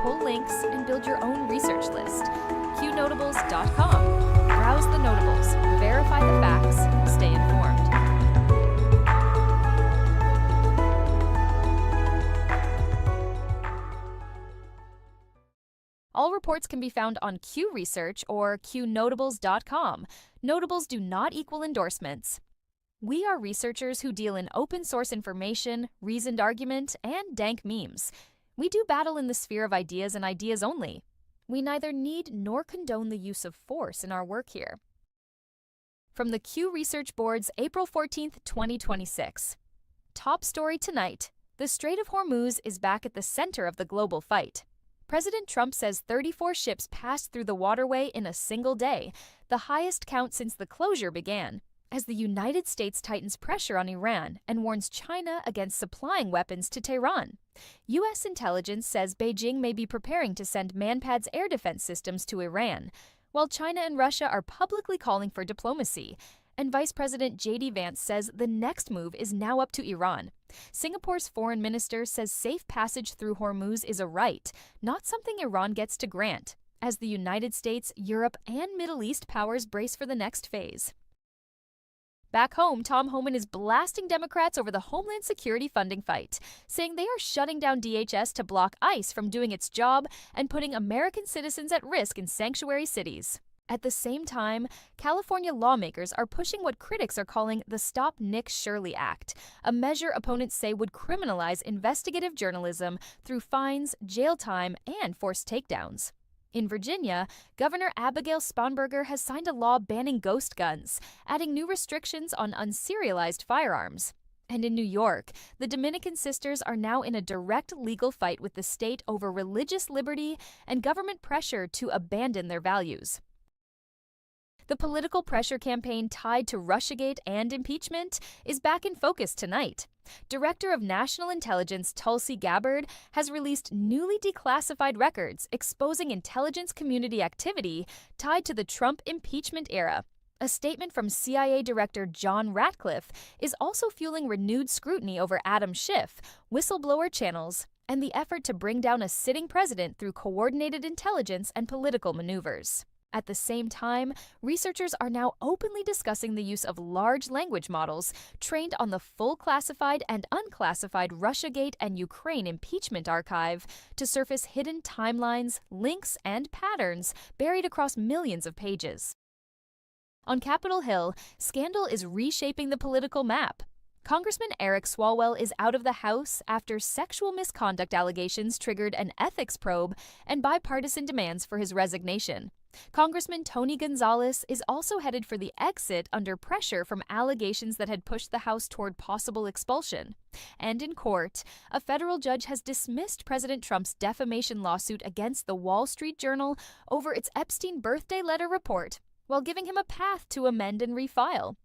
pull links, and build your own research list. Qnotables.com. Browse the notables, verify the facts, stay informed. All reports can be found on Q Research or Qnotables.com. Notables do not equal endorsements. We are researchers who deal in open source information, reasoned argument, and dank memes. We do battle in the sphere of ideas and ideas only. We neither need nor condone the use of force in our work here. From the Q Research Board's April 14, 2026. Top story tonight: the Strait of Hormuz is back at the center of the global fight. President Trump says 34 ships passed through the waterway in a single day, the highest count since the closure began, as the United States tightens pressure on Iran and warns China against supplying weapons to Tehran. U.S. intelligence says Beijing may be preparing to send Manpad's air defense systems to Iran, while China and Russia are publicly calling for diplomacy. And Vice President J.D. Vance says the next move is now up to Iran. Singapore's foreign minister says safe passage through Hormuz is a right, not something Iran gets to grant, as the United States, Europe, and Middle East powers brace for the next phase. Back home, Tom Homan is blasting Democrats over the Homeland Security funding fight, saying they are shutting down DHS to block ICE from doing its job and putting American citizens at risk in sanctuary cities. At the same time, California lawmakers are pushing what critics are calling the Stop Nick Shirley Act, a measure opponents say would criminalize investigative journalism through fines, jail time, and forced takedowns. In Virginia, Governor Abigail Spanberger has signed a law banning ghost guns, adding new restrictions on unserialized firearms. And in New York, the Dominican sisters are now in a direct legal fight with the state over religious liberty and government pressure to abandon their values. The political pressure campaign tied to Russiagate and impeachment is back in focus tonight. Director of National Intelligence Tulsi Gabbard has released newly declassified records exposing intelligence community activity tied to the Trump impeachment era. A statement from CIA Director John Ratcliffe is also fueling renewed scrutiny over Adam Schiff, whistleblower channels, and the effort to bring down a sitting president through coordinated intelligence and political maneuvers. At the same time, researchers are now openly discussing the use of large language models trained on the full classified and unclassified Russiagate and Ukraine impeachment archive to surface hidden timelines, links, and patterns buried across millions of pages. On Capitol Hill, scandal is reshaping the political map. Congressman Eric Swalwell is out of the House after sexual misconduct allegations triggered an ethics probe and bipartisan demands for his resignation. Congressman Tony Gonzales is also headed for the exit under pressure from allegations that had pushed the House toward possible expulsion. And in court, a federal judge has dismissed President Trump's defamation lawsuit against the Wall Street Journal over its Epstein birthday letter report, while giving him a path to amend and refile.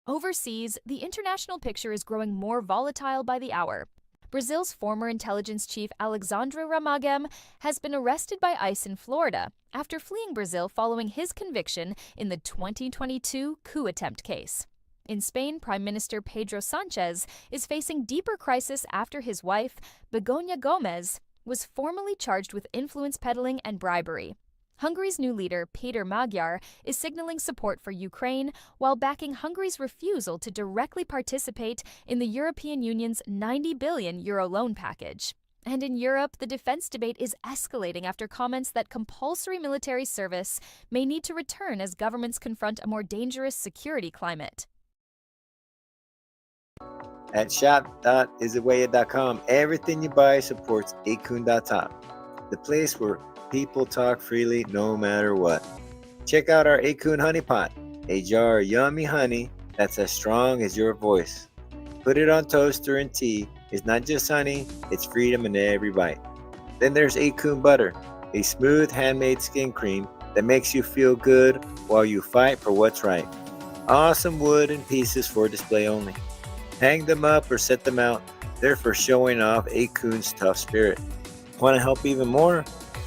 Overseas, the international picture is growing more volatile by the hour. Brazil's former intelligence chief Alexandre Ramagem has been arrested by ICE in Florida after fleeing Brazil following his conviction in the 2022 coup attempt case. In Spain, Prime Minister Pedro Sanchez is facing deeper crisis after his wife, Begoña Gomez, was formally charged with influence peddling and bribery. Hungary's new leader, Peter Magyar, is signaling support for Ukraine while backing Hungary's refusal to directly participate in the European Union's €90 billion loan package. And in Europe, the defense debate is escalating after comments that compulsory military service may need to return as governments confront a more dangerous security climate. At shop.isawaya.com, everything you buy supports acun.top, the place where people talk freely no matter what. Check out our Acun Honey Pot, a jar of yummy honey that's as strong as your voice. Put it on toast or in tea. It's not just honey, it's freedom in every bite. Then there's Acun Butter, a smooth handmade skin cream that makes you feel good while you fight for what's right. Awesome wooden pieces for display only. Hang them up or set them out. They're for showing off Acun's tough spirit. Want to help even more?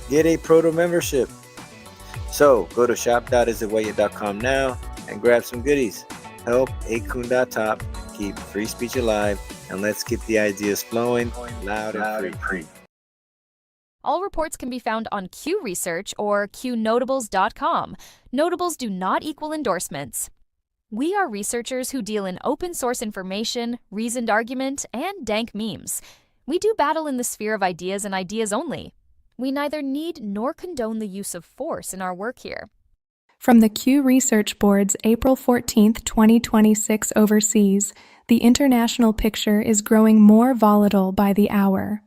Get a proto membership. So go to shop.isawaya.com now and grab some goodies. Help acun.top keep free speech alive, and let's keep the ideas flowing loud and free. All reports can be found on Q Research or Qnotables.com. Notables do not equal endorsements. We are researchers who deal in open source information, reasoned argument, and dank memes. We do battle in the sphere of ideas and ideas only. We neither need nor condone the use of force in our work here. From the Q Research Board's April 14, 2026 overseas, the international picture is growing more volatile by the hour.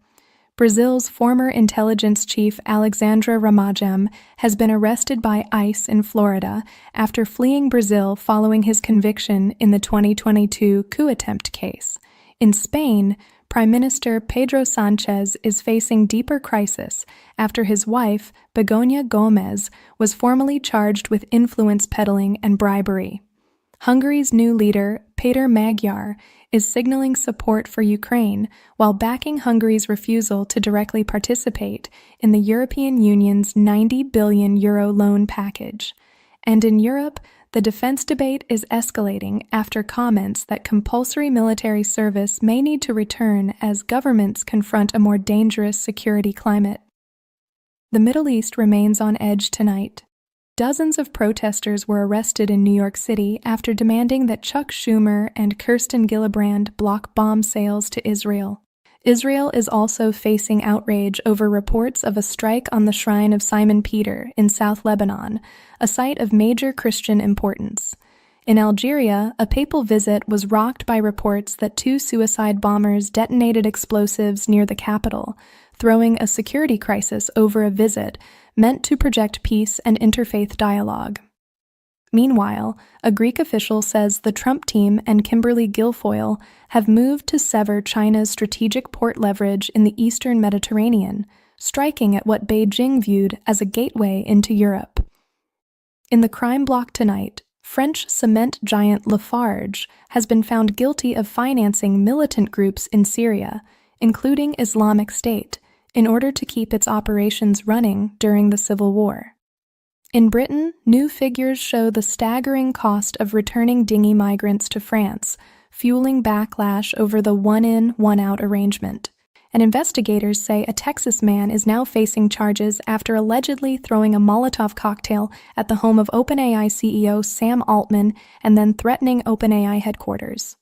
Brazil's former intelligence chief Alexandre Ramagem has been arrested by ICE in Florida after fleeing Brazil following his conviction in the 2022 coup attempt case. In Spain, Prime Minister Pedro Sánchez is facing deeper crisis after his wife, Begoña Gómez, was formally charged with influence peddling and bribery. Hungary's new leader, Péter Magyar, is signaling support for Ukraine while backing Hungary's refusal to directly participate in the European Union's €90 billion loan package. And in Europe, the defense debate is escalating after comments that compulsory military service may need to return as governments confront a more dangerous security climate. The Middle East remains on edge tonight. Dozens of protesters were arrested in New York City after demanding that Chuck Schumer and Kirsten Gillibrand block bomb sales to Israel. Israel is also facing outrage over reports of a strike on the shrine of Simon Peter in South Lebanon, a site of major Christian importance. In Algeria, a papal visit was rocked by reports that 2 suicide bombers detonated explosives near the capital, throwing a security crisis over a visit meant to project peace and interfaith dialogue. Meanwhile, a Greek official says the Trump team and Kimberly Guilfoyle have moved to sever China's strategic port leverage in the eastern Mediterranean, striking at what Beijing viewed as a gateway into Europe. In the crime block tonight, French cement giant Lafarge has been found guilty of financing militant groups in Syria, including Islamic State, in order to keep its operations running during the civil war. In Britain, new figures show the staggering cost of returning dinghy migrants to France, fueling backlash over the one-in, one-out arrangement. And investigators say a Texas man is now facing charges after allegedly throwing a Molotov cocktail at the home of OpenAI CEO Sam Altman and then threatening OpenAI headquarters.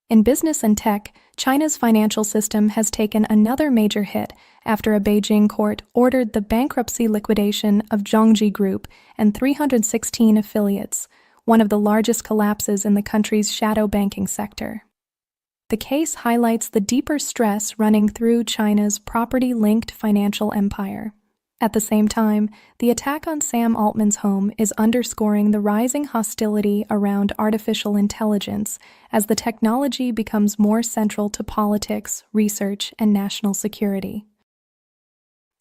In business and tech, China's financial system has taken another major hit after a Beijing court ordered the bankruptcy liquidation of Zhongji Group and 316 affiliates, one of the largest collapses in the country's shadow banking sector. The case highlights the deeper stress running through China's property-linked financial empire. At the same time, the attack on Sam Altman's home is underscoring the rising hostility around artificial intelligence as the technology becomes more central to politics, research, and national security.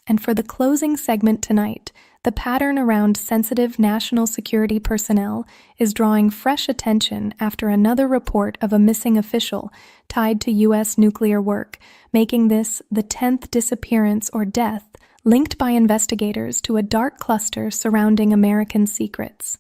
And for the closing segment tonight, the pattern around sensitive national security personnel is drawing fresh attention after another report of a missing official tied to U.S. nuclear work, making this the 10th disappearance or death linked by investigators to a dark cluster surrounding American secrets.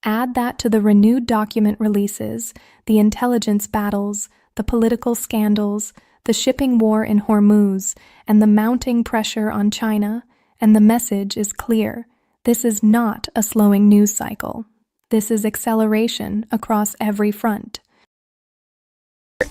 Add that to the renewed document releases, the intelligence battles, the political scandals, the shipping war in Hormuz, and the mounting pressure on China, and the message is clear. This is not a slowing news cycle. This is acceleration across every front.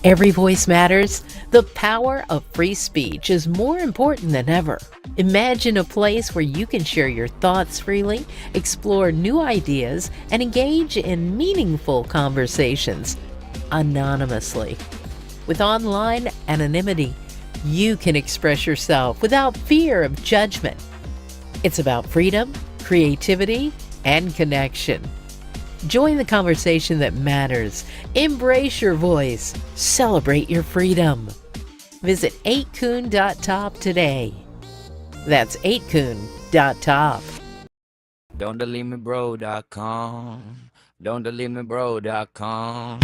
Every voice matters. The power of free speech is more important than ever. Imagine a place where you can share your thoughts freely, explore new ideas, and engage in meaningful conversations anonymously. With online anonymity, you can express yourself without fear of judgment. It's about freedom, creativity, and connection. Join the conversation that matters. Embrace your voice. Celebrate your freedom. Visit 8kun.top today. That's 8kun.top. Don'tDeleteMeBro.com. Don'tDeleteMeBro.com.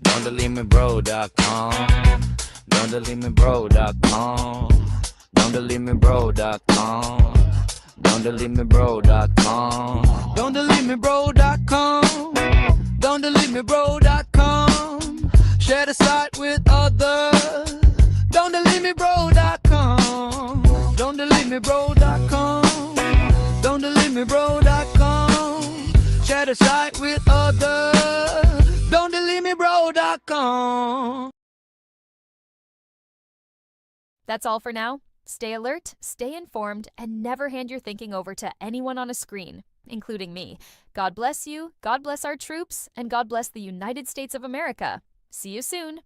Don'tDeleteMeBro.com. Don'tDeleteMeBro.com. Don'tDeleteMeBro.com. Don'tDeleteMeBro.com. Don'tDeleteMeBro.com. Don'tDeleteMeBro.com. Share the site with others. Don'tDeleteMeBro.com. Don'tDeleteMeBro.com. Don'tDeleteMeBro.com. Don'tDeleteMeBro.com. Share the site with others. Don'tDeleteMeBro.com. That's all for now. Stay alert, stay informed, and never hand your thinking over to anyone on a screen, including me. God bless you, God bless our troops, and God bless the United States of America. See you soon.